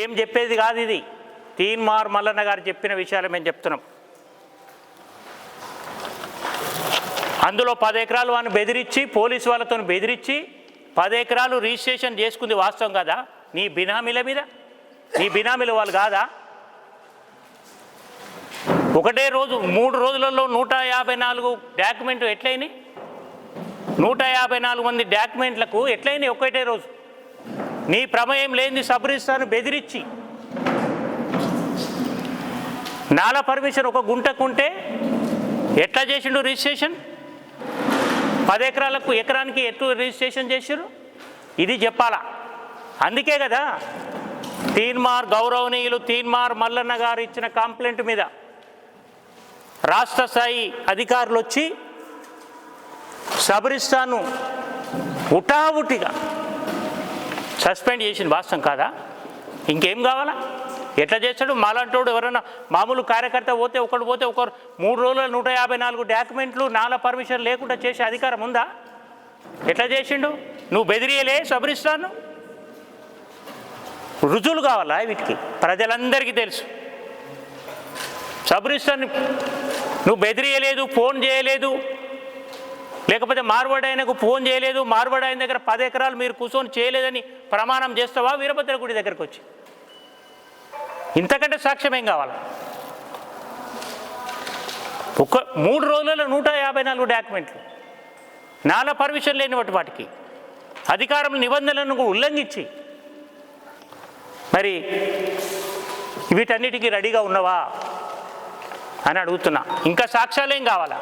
మేము చెప్పేది కాదు, ఇది తీన్మార్ మల్లన్న గారు చెప్పిన విషయాలు మేము చెప్తున్నాం. అందులో 10 ఎకరాలు వాడిని బెదిరించి, పోలీసు వాళ్ళతో బెదిరించి 10 ఎకరాలు రిజిస్ట్రేషన్ చేసుకుంది వాస్తవం కదా? నీ బినామీల మీద, నీ బినామీల వాళ్ళు కాదా? ఒకటే రోజు 3 రోజులలో 154 డాక్యుమెంట్లు ఎట్లయినాయి? 154 మంది డాక్యుమెంట్లకు ఎట్లయినాయి ఒకటే రోజు? నీ ప్రమేయం లేని సబ్ రిజిస్ట్రార్ను బెదిరించి నాలా పర్మిషన్ ఒక గుంటకుంటే ఎట్లా చేసిండు రిజిస్ట్రేషన్? 10 ఎకరాలకు ఎకరానికి ఎట్లు రిజిస్ట్రేషన్ చేశారు? ఇది చెప్పాలా. అందుకే కదా తీన్మార్ గౌరవనీయులు తీన్మార్ మల్లన్న గారు ఇచ్చిన కంప్లైంట్ మీద రాష్ట్ర స్థాయి అధికారులు వచ్చి సబ్ రిజిస్ట్రార్ను ఉటావుటిగా సస్పెండ్ చేసింది వాస్తవం కాదా? ఇంకేం కావాలా? ఎట్లా చేస్తాడు? మాలాంటోడు ఎవరైనా మామూలు కార్యకర్త పోతే ఒకరు 3 రోజుల 154 డాక్యుమెంట్లు నాలా పర్మిషన్ లేకుండా చేసే అధికారం ఉందా? ఎట్లా చేసిండు? నువ్వు బెదిరియలే సబ్ రిజిస్ట్రార్ను? రుజువులు కావాలా వీటికి? ప్రజలందరికీ తెలుసు. సబ్ రిజిస్ట్రార్ని నువ్వు బెదిరియలేదు, ఫోన్ చేయలేదు, లేకపోతే మార్వాడి ఆయనకు ఫోన్ చేయలేదు, మార్వాడి ఆయన దగ్గర 10 ఎకరాలు మీరు కూర్చొని చేయలేదని ప్రమాణం చేస్తావా వీరభద్ర గుడి దగ్గరకు వచ్చి? ఇంతకంటే సాక్ష్యం ఏం కావాలి? 3 రోజులలో 154 డాక్యుమెంట్లు నాలా పర్మిషన్ లేనివాటి వాటికి అధికారం నిబంధనలను ఉల్లంఘించి మరి వీటన్నిటికీ రెడీగా ఉన్నవా అని అడుగుతున్నా. ఇంకా సాక్ష్యాలేం కావాలా?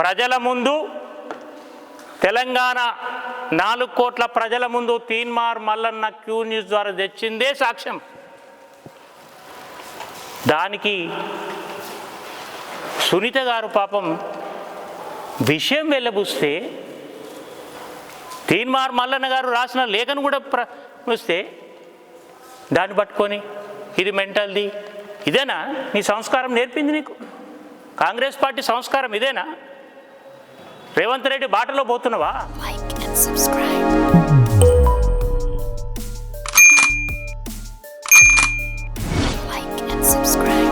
ప్రజల ముందు, తెలంగాణ 4 కోట్ల ప్రజల ముందు తీన్మార్ మల్లన్న క్యూ న్యూస్ ద్వారా తెచ్చిందే సాక్ష్యం. దానికి సునీత గారు పాపం విషయం వెళ్ళబుస్తే తీన్మార్ మల్లన్న గారు రాసిన లేఖను కూడా వస్తే దాన్ని పట్టుకొని ఇది మెంటల్ది, ఇదేనా నీ సంస్కారం నేర్పింది నీకు? కాంగ్రెస్ పార్టీ సంస్కారం ఇదేనా? రేవంత్ రెడ్డి బాటలో పోతున్నావా? Like and subscribe. Like and subscribe.